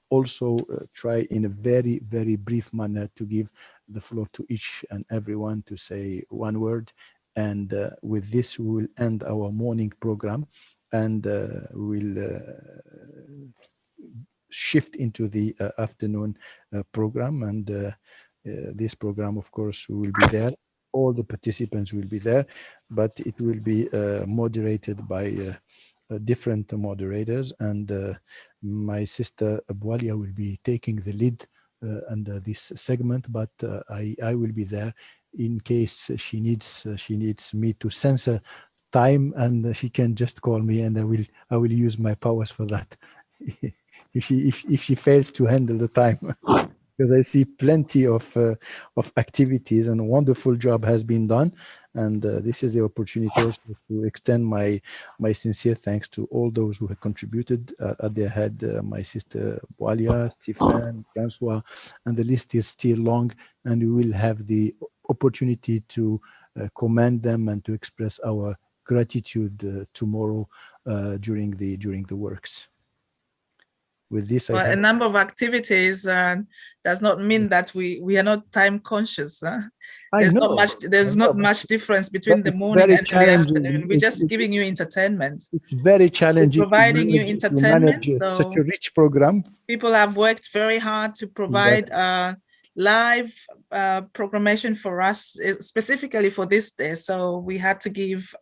also try in a very, very brief manner to give the floor to each and everyone to say one word. And with this, we will end our morning program, and we'll shift into the afternoon program. And this program, of course, will be there. All the participants will be there, but it will be moderated by different moderators. And my sister Abualia will be taking the lead under this segment, but I will be there in case she needs me to censor time, and she can just call me, and I will use my powers for that. if she fails to handle the time. Because I see plenty of activities, and a wonderful job has been done. And this is the opportunity also to extend my sincere thanks to all those who have contributed. At their head, my sister Boalia, Stephen, Francois, and the list is still long. And we will have the opportunity to commend them and to express our gratitude tomorrow during the works. With this, well, a number of activities does not mean that we are not time conscious. There's not much difference between the morning and the afternoon. We're just giving you entertainment. It's very challenging. We're providing you entertainment. So such a rich program. People have worked very hard to provide live programmation for us, specifically for this day. So we had to give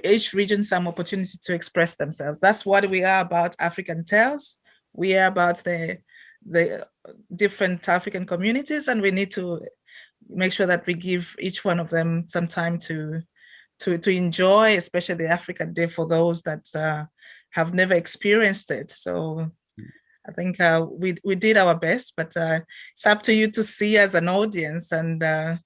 each region some opportunity to express themselves. That's what we are about, Africantales. We are about the different African communities, and we need to make sure that we give each one of them some time to enjoy, especially the Africa Day, for those that have never experienced it. So I think we did our best, but it's up to you to see as an audience. And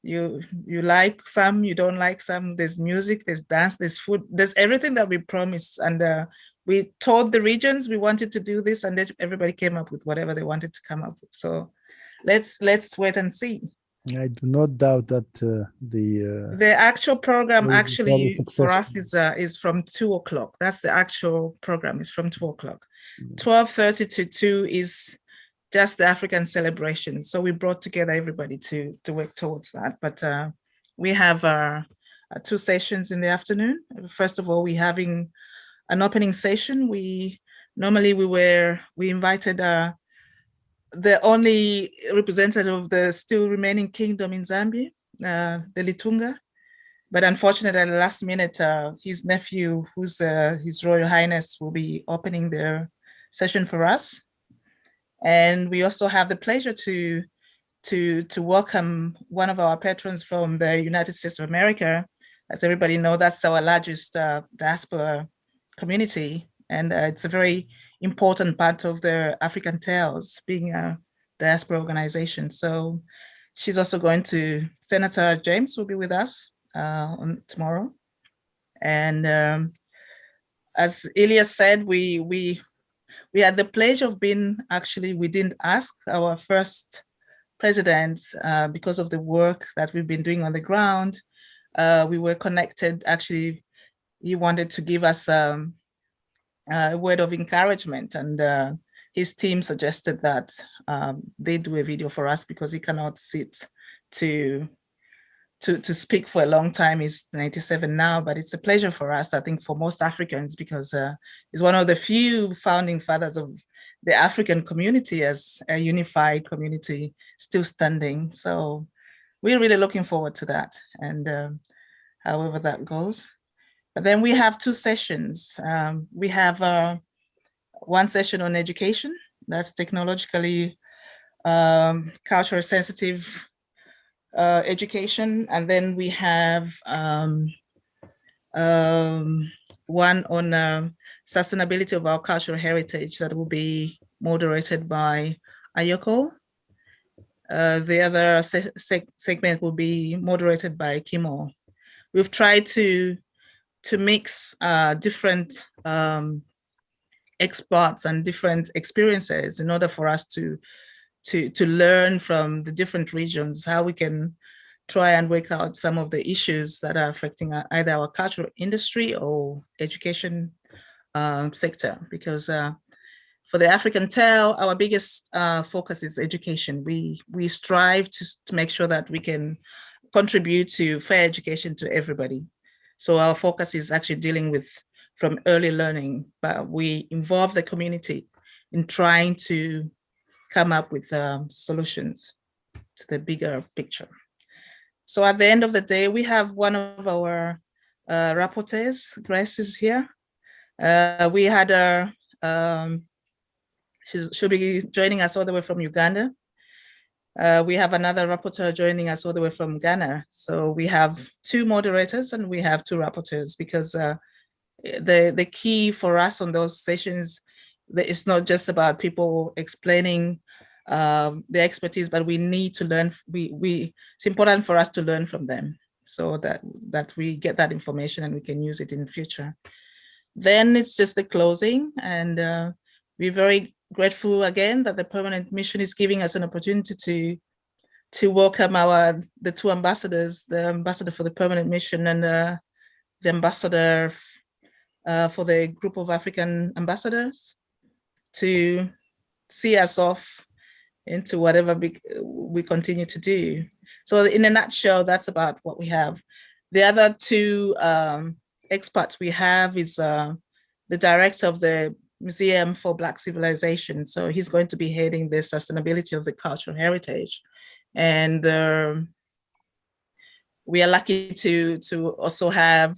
you like some, you don't like some. There's music, there's dance, there's food, there's everything that we promised. And we told the regions we wanted to do this, and everybody came up with whatever they wanted to come up with. So let's wait and see. I do not doubt that the actual program actually for us is from 2 o'clock. That's the actual program, is from 2 o'clock. 12:30 to 2 is just the African celebration. So we brought together everybody to work towards that. But we have 2 sessions in the afternoon. First of all, we're having an opening session. We invited the only representative of the still remaining kingdom in Zambia, the Litunga. But unfortunately, at the last minute, his nephew, who's His Royal Highness, will be opening their session for us. And we also have the pleasure to welcome one of our patrons from the United States of America. As everybody knows, that's our largest diaspora community. And it's a very important part of the Africantales, being a diaspora organization. So she's also going to, Senator James will be with us on tomorrow. And as Elias said, we had the pleasure of being, actually, we didn't ask our first president because of the work that we've been doing on the ground. We were connected. Actually, he wanted to give us a word of encouragement, and his team suggested that they do a video for us because he cannot sit to speak for a long time. He's 97 now, but it's a pleasure for us, I think, for most Africans, because he's one of the few founding fathers of the African community as a unified community still standing. So we're really looking forward to that, and however that goes. But then we have 2 sessions. We have one session on education, that's technologically culturally sensitive education, and then we have one on sustainability of our cultural heritage that will be moderated by Ayoko. The other segment will be moderated by Kimo. We've tried to mix different experts and different experiences in order for us to learn from the different regions how we can try and work out some of the issues that are affecting either our cultural industry or education sector, because for the Africantales, our biggest focus is education. We strive to make sure that we can contribute to fair education to everybody. So our focus is actually dealing with from early learning, but we involve the community in trying to come up with solutions to the bigger picture. So at the end of the day, we have one of our rapporteurs, Grace is here. We had our, she'll be joining us all the way from Uganda. We have another rapporteur joining us all the way from Ghana. So we have 2 moderators and we have 2 rapporteurs, because the key for us on those sessions, it's not just about people explaining the expertise, but we need to learn. It's important for us to learn from them, so that we get that information and we can use it in the future. Then it's just the closing, and we're very grateful again that the permanent mission is giving us an opportunity to welcome the 2 ambassadors, the ambassador for the permanent mission and the ambassador for the group of African ambassadors, to see us off into whatever we continue to do. So in a nutshell, that's about what we have. The other 2 experts we have is the director of the Museum for Black Civilization. So he's going to be heading the sustainability of the cultural heritage. And we are lucky to also have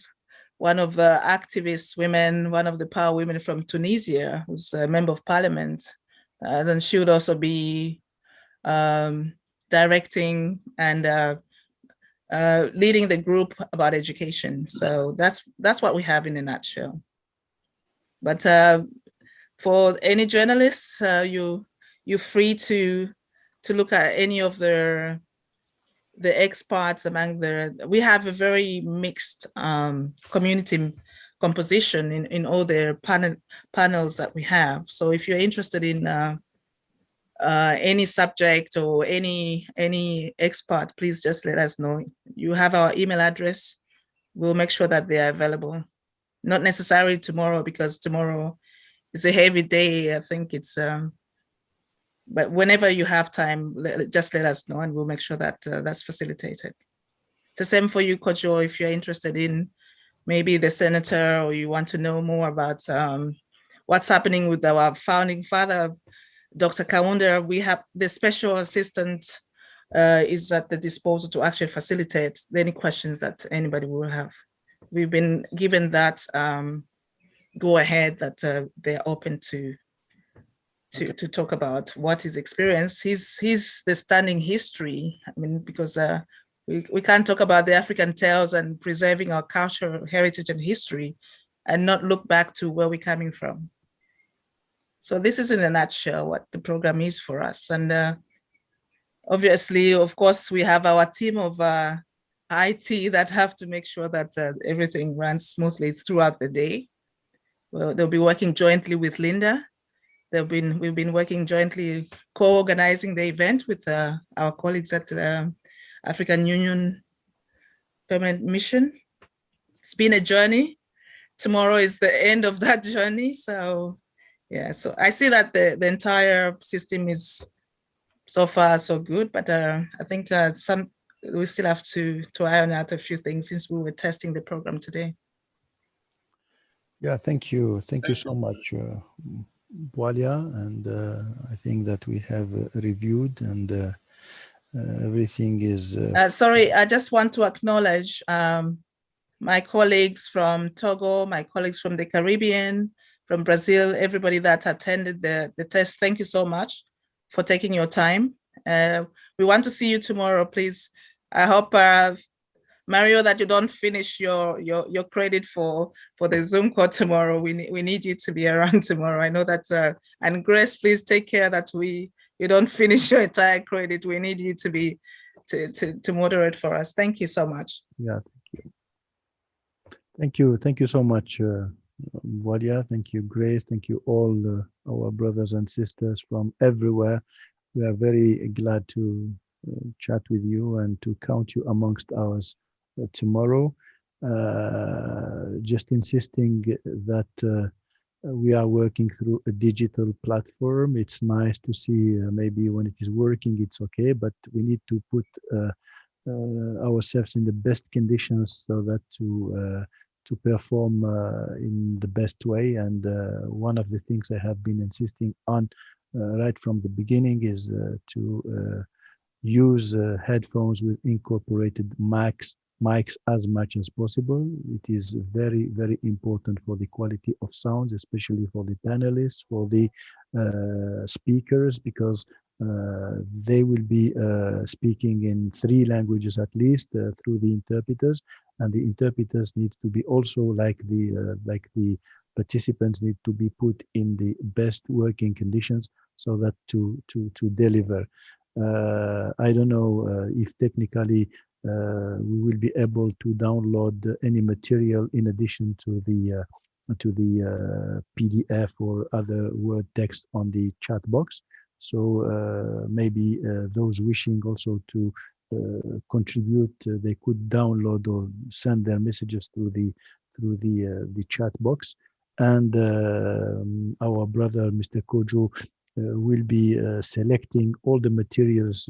one of the activist women, one of the power women from Tunisia, who's a member of parliament. Then she would also be directing and leading the group about education. So that's what we have in a nutshell. But for any journalists, you're free to look at any of the experts among we have a very mixed community composition in all the panels that we have. So if you're interested in any subject or any expert, please just let us know. You have our email address. We'll make sure that they are available. Not necessarily tomorrow, because tomorrow is a heavy day. I think it's, but whenever you have time, just let us know and we'll make sure that that's facilitated. It's the same for you, Kojo, if you're interested in maybe the senator, or you want to know more about what's happening with our founding father, Dr. Kaunda. We have the special assistant is at the disposal to actually facilitate any questions that anybody will have. We've been given that go ahead that they're open to talk about what his experience. He's the standing history. I mean, because we can't talk about the Africantales and preserving our cultural heritage and history and not look back to where we're coming from. So this is in a nutshell what the program is for us. And obviously, of course, we have our team of IT that have to make sure that everything runs smoothly throughout the day. Well, they'll be working jointly with Linda. We've been working jointly, co-organizing the event with our colleagues at the African Union Permanent Mission. It's been a journey. Tomorrow is the end of that journey. So yeah, so I see that the entire system is so far so good, but I think we still have to iron out a few things since we were testing the program today. Yeah, thank you. Thank you so much, Bwalia. And I think that we have reviewed and everything is... sorry, I just want to acknowledge my colleagues from Togo, my colleagues from the Caribbean, from Brazil, everybody that attended the test. Thank you so much for taking your time. We want to see you tomorrow, please. I hope, Mario, that you don't finish your credit for the Zoom call tomorrow. We need you to be around tomorrow. I know that, and Grace, please take care that you don't finish your entire credit. We need you to be to moderate for us. Thank you so much. Yeah, thank you. Thank you so much, Wadia. Thank you, Grace. Thank you all our brothers and sisters from everywhere. We are very glad to chat with you and to count you amongst ours tomorrow. Just insisting that we are working through a digital platform. It's nice to see maybe when it is working, it's okay, but we need to put ourselves in the best conditions so that to perform in the best way. And one of the things I have been insisting on right from the beginning is to use headphones with incorporated mics as much as possible. It is very, very important for the quality of sounds, especially for the panelists, for the speakers, because they will be speaking in 3 languages at least through the interpreters, and the interpreters need to be also like the participants need to be put in the best working conditions so that to deliver. I don't know if technically we will be able to download any material in addition to the PDF or other word text on the chat box. So maybe those wishing also to contribute, they could download or send their messages through the chat box. And our brother, Mr. Kojo, will be selecting all the materials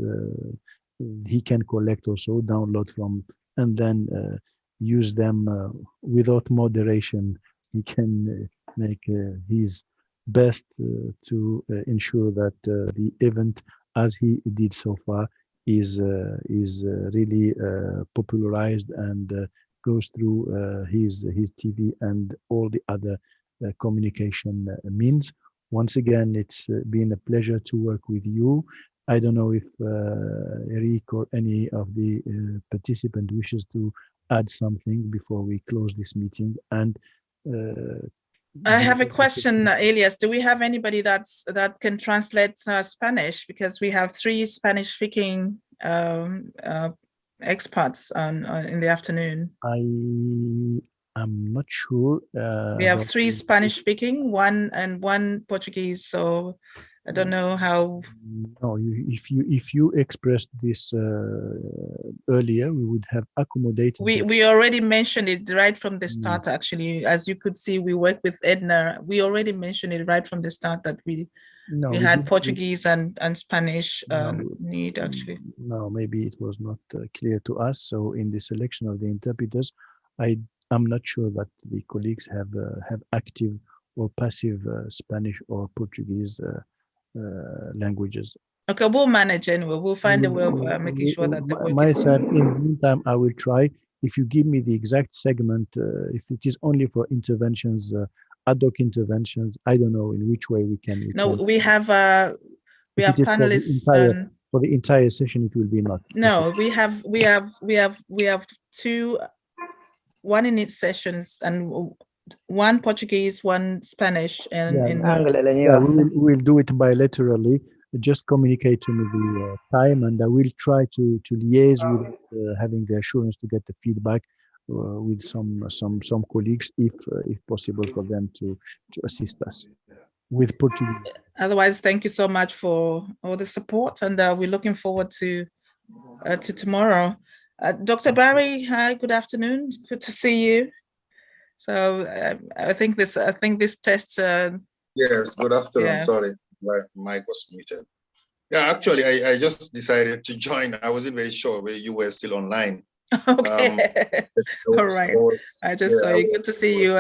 he can collect also, download from, and then use them without moderation. He can make his best to ensure that the event, as he did so far, is really popularized and goes through his TV and all the other communication means. Once again, it's been a pleasure to work with you. I don't know if Eric or any of the participant wishes to add something before we close this meeting. And I have a question, Elias. Do we have anybody that can translate Spanish? Because we have 3 Spanish-speaking experts in the afternoon. I'm not sure. We have 3 Spanish-speaking, 1 Portuguese. So I don't know how. No, if you expressed this earlier, we would have accommodated. We already mentioned it right from the start. Actually, as you could see, we work with Edna. We already mentioned it right from the start that we had Portuguese and Spanish need actually. No, maybe it was not clear to us. So in the selection of the interpreters, I'm not sure that the colleagues have active or passive Spanish or Portuguese languages. Okay, we'll manage anyway. We'll find a way of making sure that the work my side, in the meantime, I will try. If you give me the exact segment, if it is only for interventions, ad hoc interventions, I don't know in which way we can. We have panelists for the entire session. It will be not. No, we have 2, 1 in each sessions, and 1 Portuguese, 1 Spanish, and we'll do it bilaterally. Just communicate to me the time, and I will try to liaise with having the assurance to get the feedback with some colleagues, if possible, for them to assist us with Portuguese. Otherwise, thank you so much for all the support, and we're looking forward to tomorrow. Dr. Barry, hi, good afternoon. Good to see you. So I think this test. Yes, good afternoon. Yeah. Sorry, my mic was muted. Yeah, actually, I just decided to join. I wasn't very sure where you were still online. Okay. All right. I just saw you. Good to see you.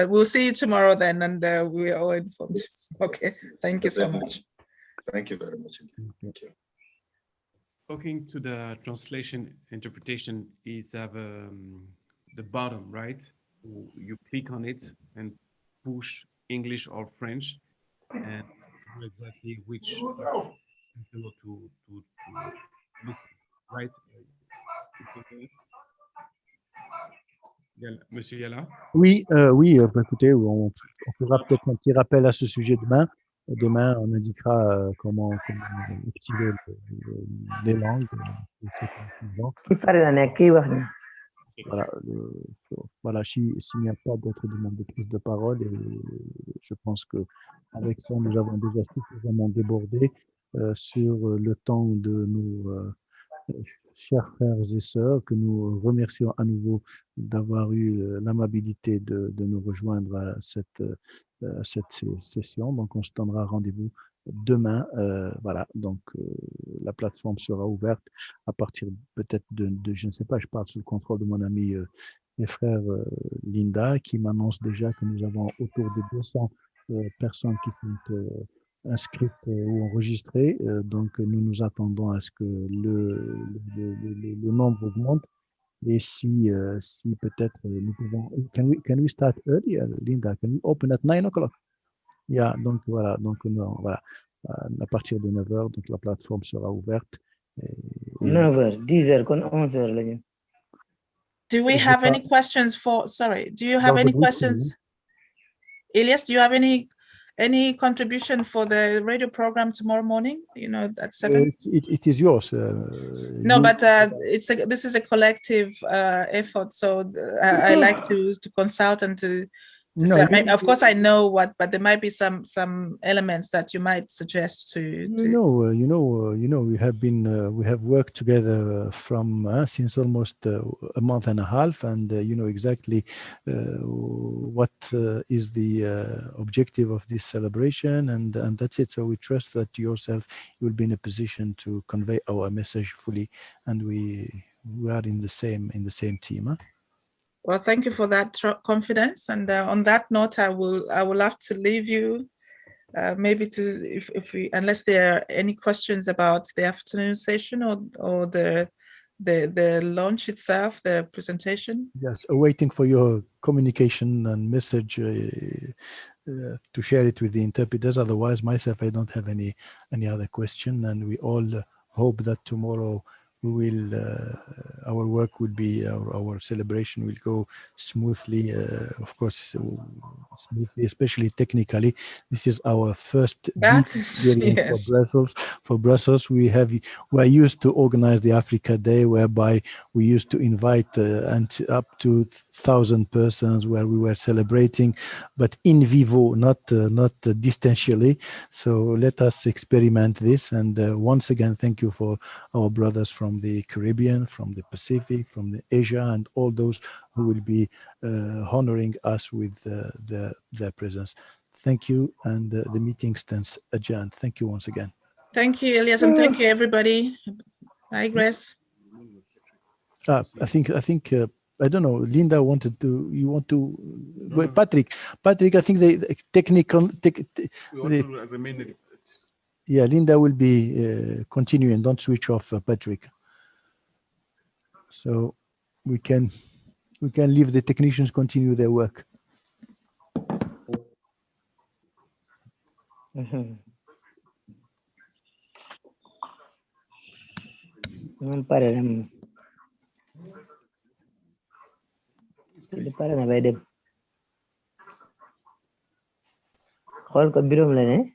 We'll see you tomorrow then, and we are all informed. Yes. Okay. Thank you so much. Thank you very much. Thank you. Talking to the translation interpretation is the bottom, right? You click on it and push English or French, and know exactly which to listen, right? Monsieur Yala? Oui, écoutez, on fera peut-être un petit rappel à ce sujet demain. Demain, on indiquera comment activer les langues. Voilà, s'il n'y a pas d'autres demandes de prise de parole, et je pense que avec ça, nous avons déjà suffisamment débordé sur le temps de nos chers frères et sœurs, que nous remercions à nouveau d'avoir eu l'amabilité de nous rejoindre à cette cette session. Donc, on se donnera rendez-vous demain. Voilà, donc la plateforme sera ouverte à partir peut-être je ne sais pas, je parle sous le contrôle de mon ami et frère Linda, qui m'annonce déjà que nous avons autour de 200 personnes qui sont inscrites ou enregistrées. Donc, nous nous attendons à ce que le nombre augmente. Et si peut-être nous pouvons, can we start early, Linda? Can we open at 9 o'clock? Yeah, donc voilà, donc non, voilà. À partir de 9 heures, donc la plateforme sera ouverte. 9 heures, 10 heures, kon 11 heures la ñu. Do we have any questions do you have any questions? Elias, do you have any contribution for the radio program tomorrow morning, you know, at 7? It is yours. No, but this is a collective effort, so I like to consult and to say, of course I know but there might be some elements that you might suggest to we have worked together from since almost a month and a half, and you know exactly what is the objective of this celebration, and that's it. So we trust that yourself you will be in a position to convey our message fully, and we are in the same team. Huh? Well, thank you for that confidence. And on that note, I will have to leave you, maybe if we, unless there are any questions about the afternoon session or the launch itself, the presentation. Yes, awaiting for your communication and message to share it with the interpreters. Otherwise, myself, I don't have any other question, and we all hope that tomorrow we will our work will be our celebration will go smoothly, of course smoothly, especially technically. This is our first experience for Brussels. We are used to organize the Africa Day, whereby we used to invite up to 1,000 persons, where we were celebrating, but in vivo, not distantly. So let us experiment this, and once again, thank you for our brothers from the Caribbean, from the Pacific, from the Asia, and all those who will be honoring us with their presence. Thank you, and the meeting stands adjourned. Thank you once again. Thank you, Elias, and thank you, everybody. Bye, Grace. I think I don't know. Linda you want to Patrick, I think the technical yeah, Linda will be continuing. Don't switch off, Patrick. So we can leave the technicians continue their work. Pare na bay dem xool ko birom la ne.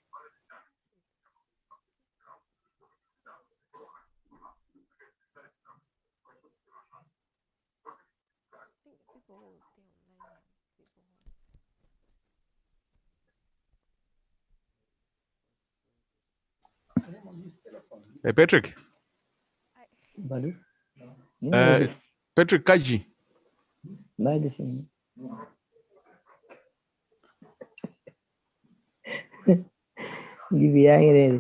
Hey, Patrick. Patrick Kaji. Gibi yaa ngi reere.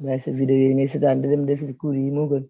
Bàyyi sa vidéo yi ngay seetaan di dem def ci cours yi moo gën.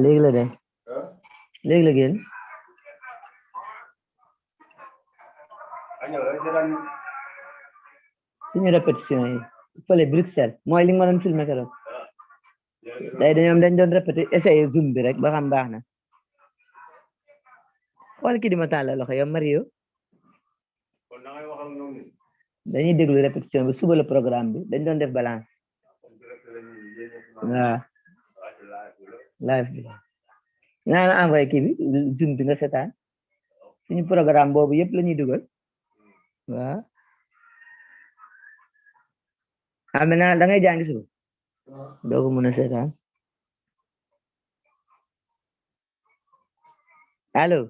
léegi la de léegi la génn suñu répétition yi fële Bruxelles mooy li nga ma doon filmé keroog day dañ doon répété essayé zoom bi rek ba xam baax na xool ki di ma tàllal loxo yow Mario dañuy déglu répétition bi suba la programme bi dañ doon def balance waaw live bi naa la envoyé kii bi zoom bi nga seetaan suñu programme boobu yëpp la ñuy dugal waaw xam naa da ngay jàngi suba doo ko mën a seetaan allo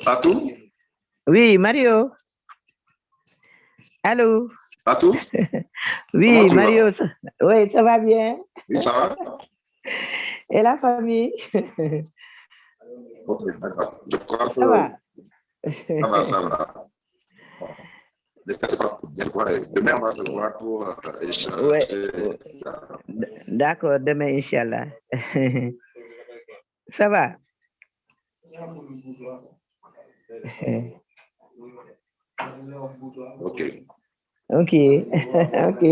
Atou? Oui, Mario. Allô? Atou? Oui, Mario. Oui, ça va bien? Oui, ça va. Et la famille? Ok, d'accord. Je crois que ça va. Ça va. Demain, on va se voir pour échanger. Ouais. D'accord, demain, Inch'Allah. Ça va? Ok. Ok. Ok.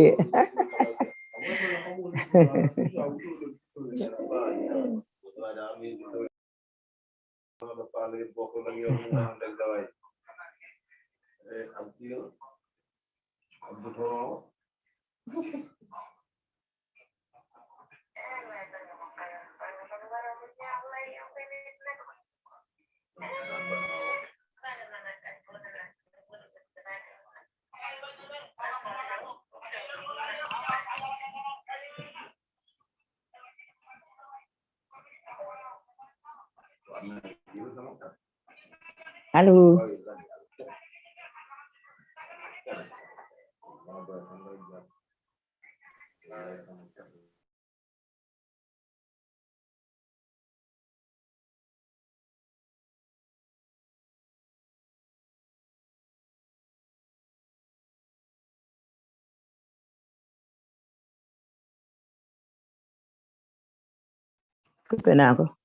Allô? Coupé naa ko.